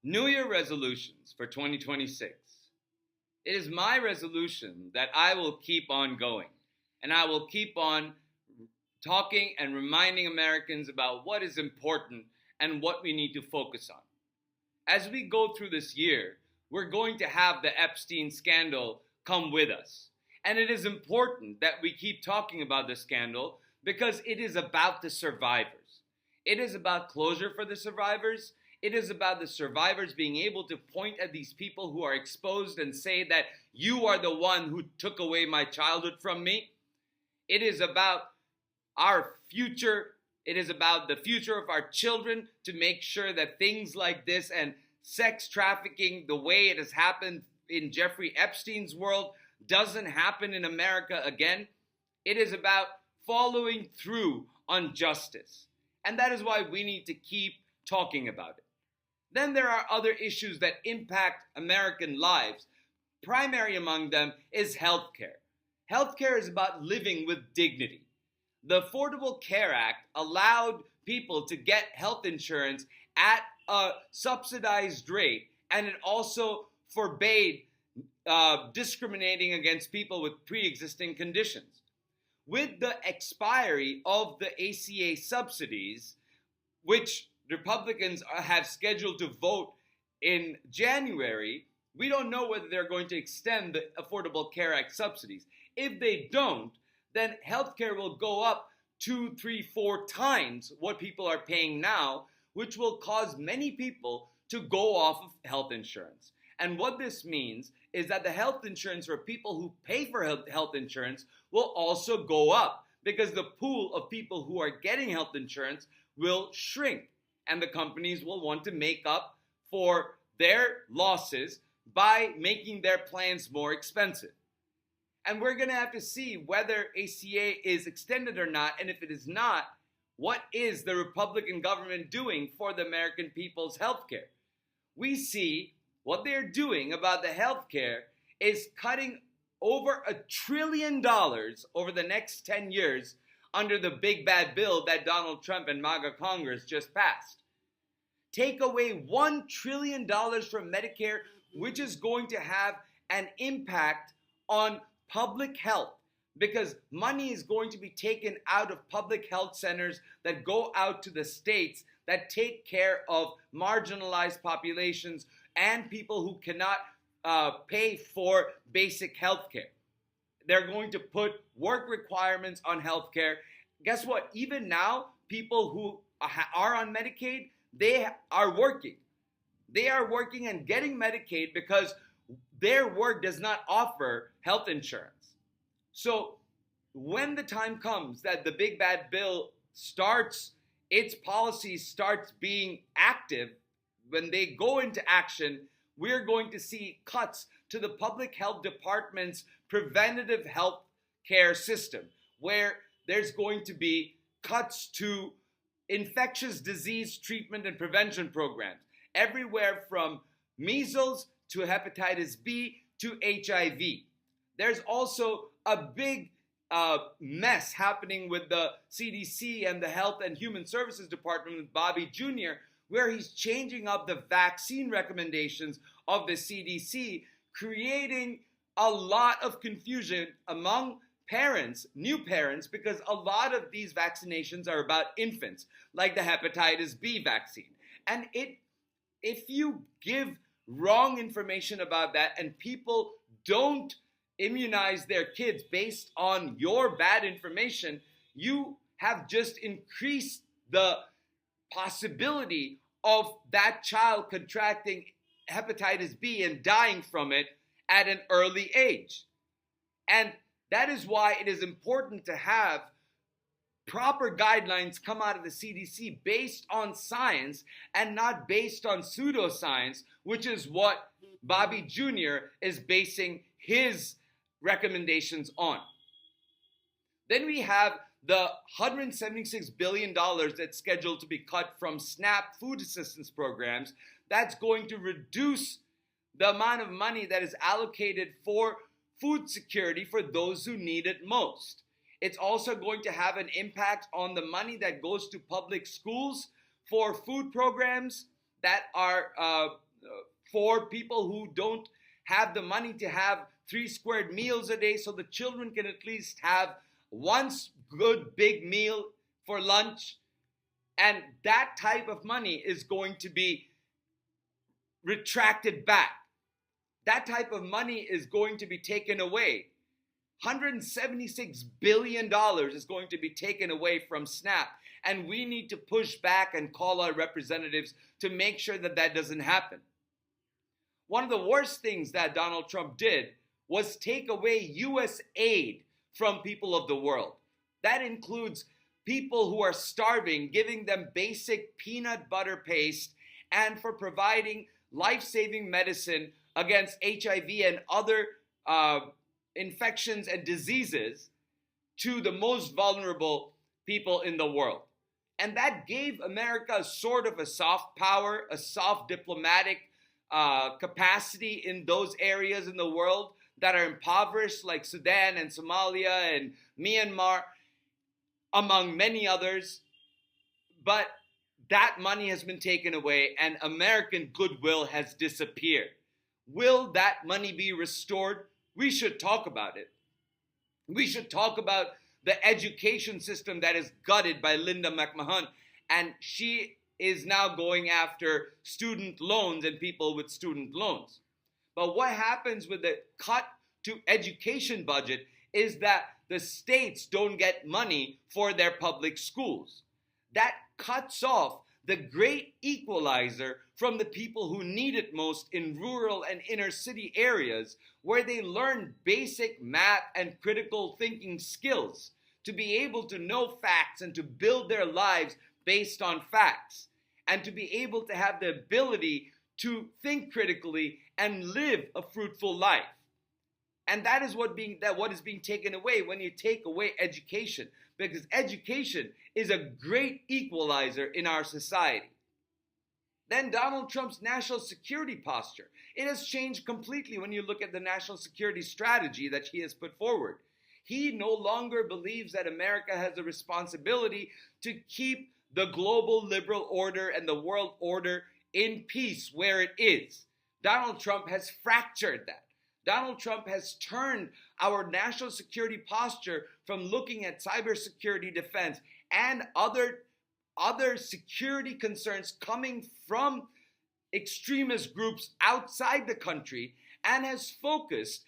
New Year resolutions for 2026. It is my resolution that I will keep on going and I will keep on talking and reminding Americans about what is important and what we need to focus on. As we go through this year, we're going to have the Epstein scandal come with us. And it is important that we keep talking about the scandal because it is about the survivors. It is about closure for the survivors. It is about the survivors being able to point at these people who are exposed and say that you are the one who took away my childhood from me. It is about our future. It is about the future of our children to make sure that things like this and sex trafficking, the way it has happened in Jeffrey Epstein's world, doesn't happen in America again. It is about following through on justice. And that is why we need to keep talking about it. Then there are other issues that impact American lives. Primary among them is healthcare. Healthcare is about living with dignity. The Affordable Care Act allowed people to get health insurance at a subsidized rate, and it also forbade discriminating against people with pre-existing conditions. With the expiry of the ACA subsidies, which Republicans have scheduled to vote in January, we don't know whether they're going to extend the Affordable Care Act subsidies. If they don't, then healthcare will go up 2, 3, 4 times what people are paying now, which will cause many people to go off of health insurance. And what this means is that the health insurance for people who pay for health insurance will also go up because the pool of people who are getting health insurance will shrink. And the companies will want to make up for their losses by making their plans more expensive. And we're going to have to see whether ACA is extended or not, and if it is not, what is the Republican government doing for the American people's health care? We see what they're doing about the health care is cutting over $1 trillion over the next 10 years under the big bad bill that Donald Trump and MAGA Congress just passed. Take away $1 trillion from Medicare, which is going to have an impact on public health because money is going to be taken out of public health centers that go out to the states that take care of marginalized populations and people who cannot pay for basic health care. They're going to put work requirements on health care. Guess what? Even now, people who are on Medicaid, they are working. They are working and getting Medicaid because their work does not offer health insurance. So when the time comes that the big bad bill starts, its policies starts being active, when they go into action, we're going to see cuts to the public health department's preventative health care system, where there's going to be cuts to infectious disease treatment and prevention programs, everywhere from measles to hepatitis B to HIV. There's also a big mess happening with the CDC and the Health and Human Services Department with Bobby Jr., where he's changing up the vaccine recommendations of the CDC, creating a lot of confusion among parents, new parents, because a lot of these vaccinations are about infants, like the hepatitis B vaccine. And if you give wrong information about that and people don't immunize their kids based on your bad information, you have just increased the possibility of that child contracting hepatitis B and dying from it at an early age. And that is why it is important to have proper guidelines come out of the CDC based on science and not based on pseudoscience, which is what Bobby Jr. is basing his recommendations on. Then we have the $176 billion that's scheduled to be cut from SNAP food assistance programs. That's going to reduce the amount of money that is allocated for food security for those who need it most. It's also going to have an impact on the money that goes to public schools for food programs that are for people who don't have the money to have 3 squared meals a day, so the children can at least have one good big meal for lunch. And that type of money is going to be retracted back. That type of money is going to be taken away. $176 billion is going to be taken away from SNAP. And we need to push back and call our representatives to make sure that that doesn't happen. One of the worst things that Donald Trump did was take away U.S. aid from people of the world. That includes people who are starving, giving them basic peanut butter paste, and for providing life-saving medicine against HIV and other infections and diseases to the most vulnerable people in the world. And that gave America sort of a soft power, a soft diplomatic capacity in those areas in the world that are impoverished, like Sudan and Somalia and Myanmar, among many others. But that money has been taken away and American goodwill has disappeared. Will that money be restored? We should talk about it. We should talk about the education system that is gutted by Linda McMahon, and she is now going after student loans and people with student loans. But what happens with the cut to education budget is that the states don't get money for their public schools. That cuts off the great equalizer from the people who need it most in rural and inner city areas, where they learn basic math and critical thinking skills to be able to know facts and to build their lives based on facts, and to be able to have the ability to think critically and live a fruitful life. And that is what is being taken away when you take away education, because education is a great equalizer in our society. Then Donald Trump's national security posture. It has changed completely when you look at the national security strategy that he has put forward. He no longer believes that America has a responsibility to keep the global liberal order and the world order in peace where it is. Donald Trump has fractured that. Donald Trump has turned our national security posture from looking at cybersecurity defense and other security concerns coming from extremist groups outside the country, and has focused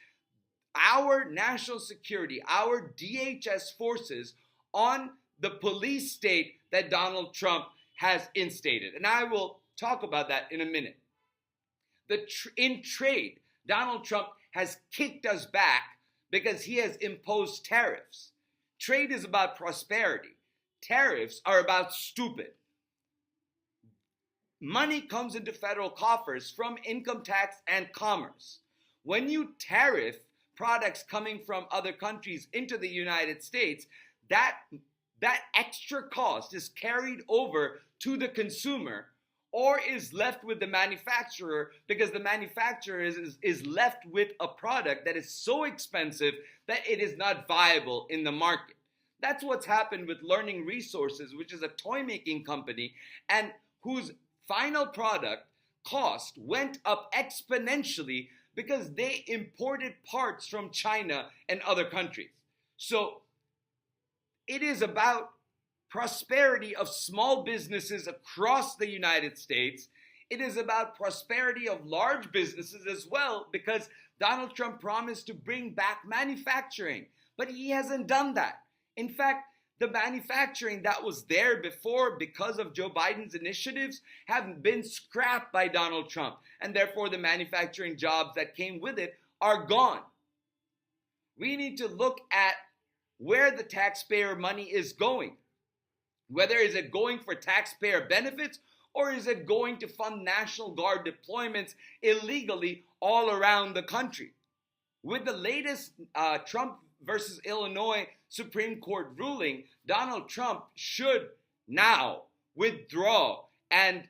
our national security, our DHS forces, on the police state that Donald Trump has instated. And I will talk about that in a minute. In trade, Donald Trump has kicked us back because he has imposed tariffs. Trade is about prosperity. Tariffs are about stupid. Money comes into federal coffers from income tax and commerce. When you tariff products coming from other countries into the United States, that extra cost is carried over to the consumer or is left with the manufacturer, because the manufacturer is left with a product that is so expensive that it is not viable in the market. That's what's happened with Learning Resources, which is a toy-making company, and whose final product cost went up exponentially because they imported parts from China and other countries. So it is about prosperity of small businesses across the United States. It is about prosperity of large businesses as well, because Donald Trump promised to bring back manufacturing, but he hasn't done that. In fact, the manufacturing that was there before because of Joe Biden's initiatives have been scrapped by Donald Trump, and therefore the manufacturing jobs that came with it are gone. We need to look at where the taxpayer money is going. Whether is it going for taxpayer benefits, or is it going to fund National Guard deployments illegally all around the country? With the latest Trump versus Illinois Supreme Court ruling, Donald Trump should now withdraw and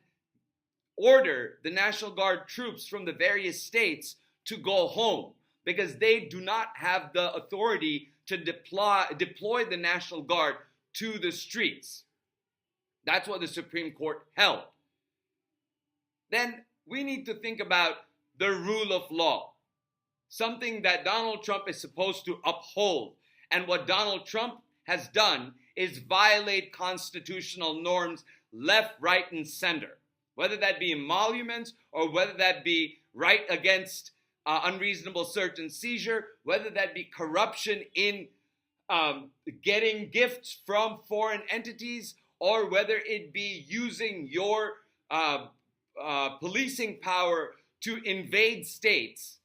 order the National Guard troops from the various states to go home, because they do not have the authority to deploy the National Guard to the streets. That's what the Supreme Court held. Then we need to think about the rule of law, something that Donald Trump is supposed to uphold. And what Donald Trump has done is violate constitutional norms left, right, and center, whether that be emoluments or whether that be right against unreasonable search and seizure, whether that be corruption in getting gifts from foreign entities, or whether it be using your policing power to invade states.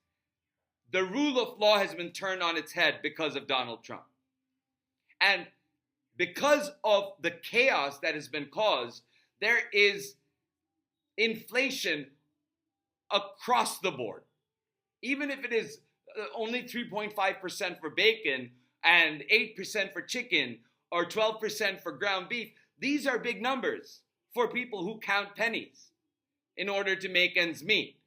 The rule of law has been turned on its head because of Donald Trump. And because of the chaos that has been caused, there is inflation across the board. Even if it is only 3.5% for bacon and 8% for chicken or 12% for ground beef, these are big numbers for people who count pennies in order to make ends meet.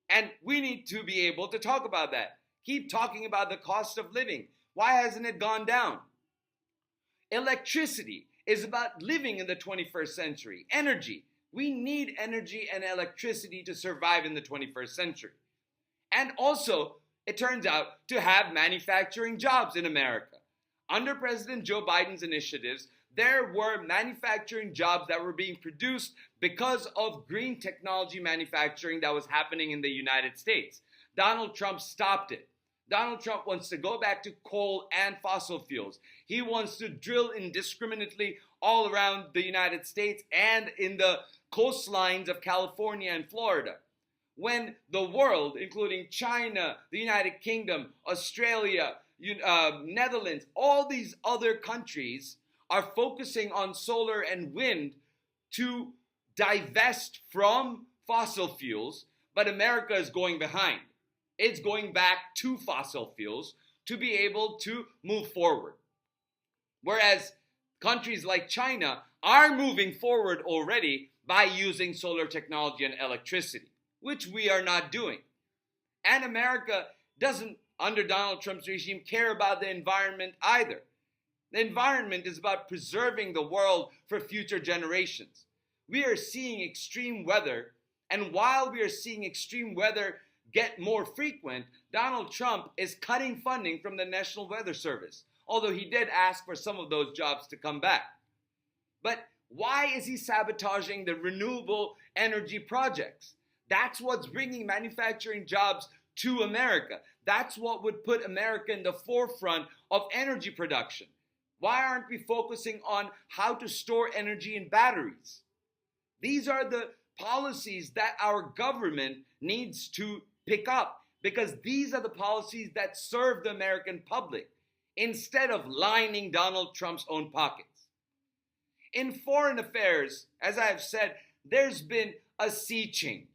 And we need to be able to talk about that. Keep talking about the cost of living. Why hasn't it gone down? Electricity is about living in the 21st century. Energy. We need energy and electricity to survive in the 21st century. And also, it turns out, to have manufacturing jobs in America. Under President Joe Biden's initiatives, there were manufacturing jobs that were being produced because of green technology manufacturing that was happening in the United States. Donald Trump stopped it. Donald Trump wants to go back to coal and fossil fuels. He wants to drill indiscriminately all around the United States and in the coastlines of California and Florida. When the world, including China, the United Kingdom, Australia, Netherlands, all these other countries are focusing on solar and wind to divest from fossil fuels, but America is going behind. It's going back to fossil fuels to be able to move forward. Whereas countries like China are moving forward already by using solar technology and electricity, which we are not doing. And America doesn't, under Donald Trump's regime, care about the environment either. The environment is about preserving the world for future generations. We are seeing extreme weather, and while we are seeing extreme weather get more frequent, Donald Trump is cutting funding from the National Weather Service, although he did ask for some of those jobs to come back. But why is he sabotaging the renewable energy projects? That's what's bringing manufacturing jobs to America. That's what would put America in the forefront of energy production. Why aren't we focusing on how to store energy in batteries? These are the policies that our government needs to pick up, because these are the policies that serve the American public instead of lining Donald Trump's own pockets. In foreign affairs, as I have said, there's been a sea change.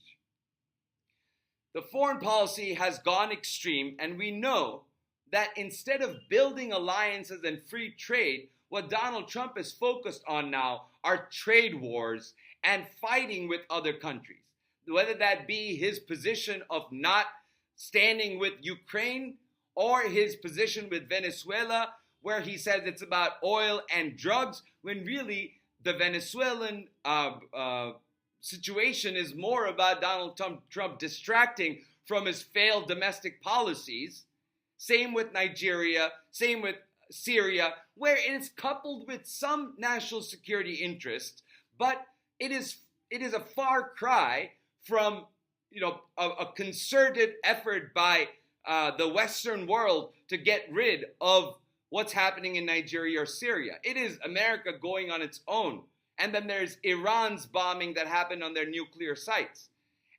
The foreign policy has gone extreme, and we know that instead of building alliances and free trade, what Donald Trump is focused on now are trade wars and fighting with other countries. Whether that be his position of not standing with Ukraine or his position with Venezuela, where he says it's about oil and drugs, when really the Venezuelan situation is more about Donald Trump distracting from his failed domestic policies. Same with Nigeria, same with Syria, where it is coupled with some national security interests, but it is a far cry from a concerted effort by the Western world to get rid of what's happening in Nigeria or Syria. It is America going on its own. And then there's Iran's bombing that happened on their nuclear sites.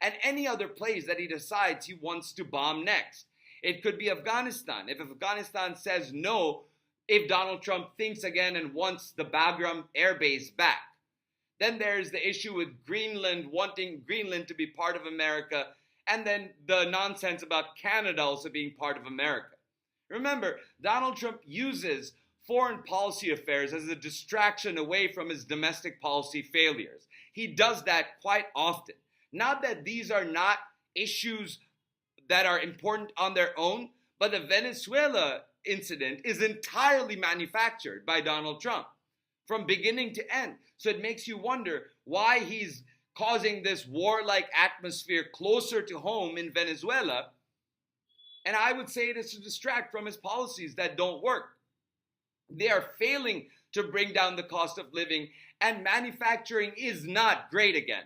And any other place that he decides he wants to bomb next. It could be Afghanistan. If Afghanistan says no, if Donald Trump thinks again and wants the Bagram air base back. Then there's the issue with Greenland, wanting Greenland to be part of America, and then the nonsense about Canada also being part of America. Remember, Donald Trump uses foreign policy affairs as a distraction away from his domestic policy failures. He does that quite often. Not that these are not issues that are important on their own, but the Venezuela incident is entirely manufactured by Donald Trump from beginning to end. So it makes you wonder why he's causing this warlike atmosphere closer to home in Venezuela. And I would say it is to distract from his policies that don't work. They are failing to bring down the cost of living, and manufacturing is not great again.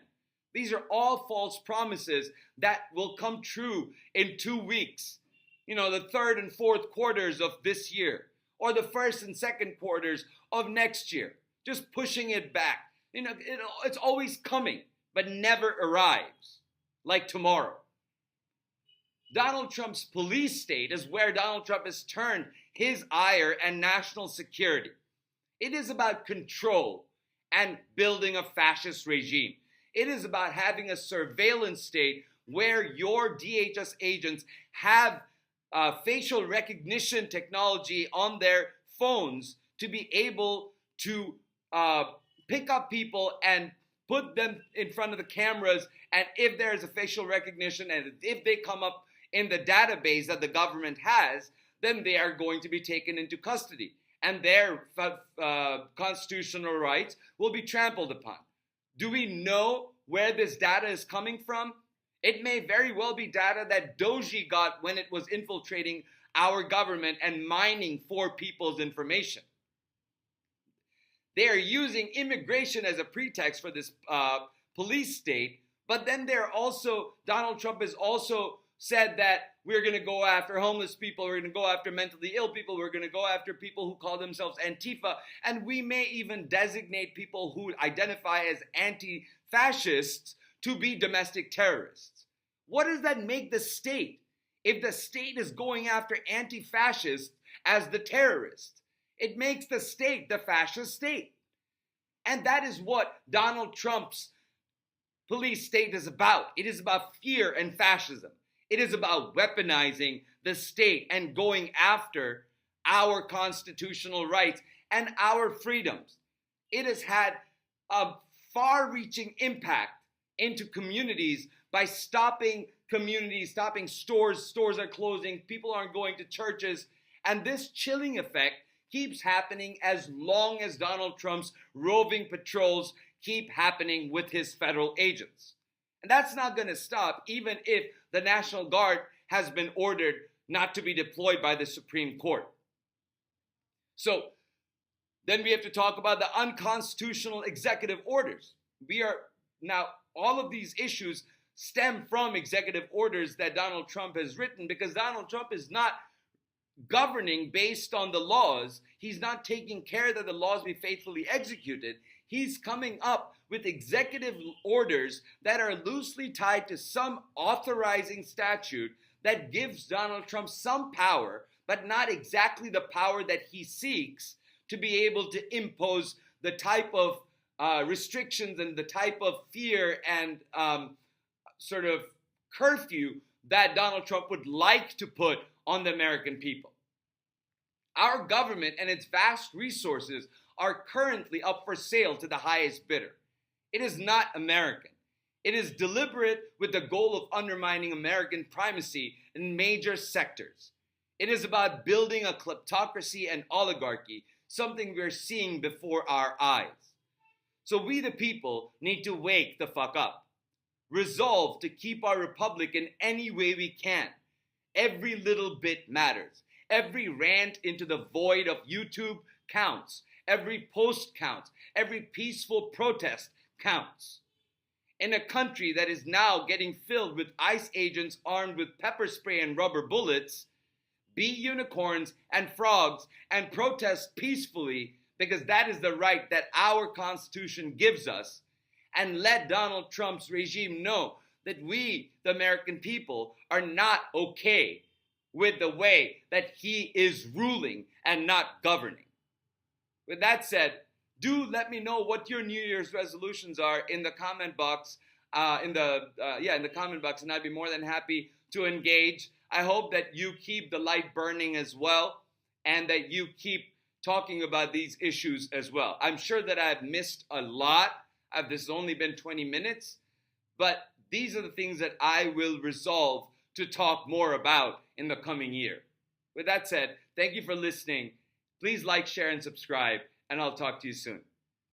These are all false promises that will come true in 2 weeks. The third and fourth quarters of this year, or the first and second quarters of next year. Just pushing it back. It's always coming, but never arrives, like tomorrow. Donald Trump's police state is where Donald Trump has turned his ire and national security. It is about control and building a fascist regime. It is about having a surveillance state where your DHS agents have facial recognition technology on their phones to be able to pick up people and put them in front of the cameras. And if there is a facial recognition and if they come up in the database that the government has, then they are going to be taken into custody. And their constitutional rights will be trampled upon. Do we know where this data is coming from? It may very well be data that Doji got when it was infiltrating our government and mining for people's information. They are using immigration as a pretext for this police state, but then Donald Trump has also said that we're going to go after homeless people, we're going to go after mentally ill people, we're going to go after people who call themselves Antifa, and we may even designate people who identify as anti-fascists to be domestic terrorists. What does that make the state if the state is going after anti-fascists as the terrorists? It makes the state the fascist state. And that is what Donald Trump's police state is about. It is about fear and fascism. It is about weaponizing the state and going after our constitutional rights and our freedoms. It has had a far-reaching impact into communities by stopping communities, stopping stores. Stores are closing. People aren't going to churches. And this chilling effect keeps happening as long as Donald Trump's roving patrols keep happening with his federal agents. And that's not going to stop even if the National Guard has been ordered not to be deployed by the Supreme Court. So then we have to talk about the unconstitutional executive orders. All of these issues stem from executive orders that Donald Trump has written, because Donald Trump is not governing based on the laws. He's not taking care that the laws be faithfully executed. He's coming up with executive orders that are loosely tied to some authorizing statute that gives Donald Trump some power, but not exactly the power that he seeks to be able to impose the type of restrictions and the type of fear and sort of curfew that Donald Trump would like to put on the American people. Our government and its vast resources are currently up for sale to the highest bidder. It is not American. It is deliberate with the goal of undermining American primacy in major sectors. It is about building a kleptocracy and oligarchy, something we're seeing before our eyes. So we the people need to wake the fuck up. Resolve to keep our republic in any way we can. Every little bit matters. Every rant into the void of YouTube counts. Every post counts. Every peaceful protest counts. In a country that is now getting filled with ICE agents armed with pepper spray and rubber bullets, be unicorns and frogs and protest peacefully, because that is the right that our Constitution gives us, and let Donald Trump's regime know that we, the American people, are not okay with the way that he is ruling and not governing. With that said, do let me know what your New Year's resolutions are in the comment box. In the comment box, and I'd be more than happy to engage. I hope that you keep the light burning as well, and that you keep talking about these issues as well. I'm sure that I've missed a lot. This has only been 20 minutes, but these are the things that I will resolve to talk more about in the coming year. With that said, thank you for listening. Please like, share, and subscribe, and I'll talk to you soon.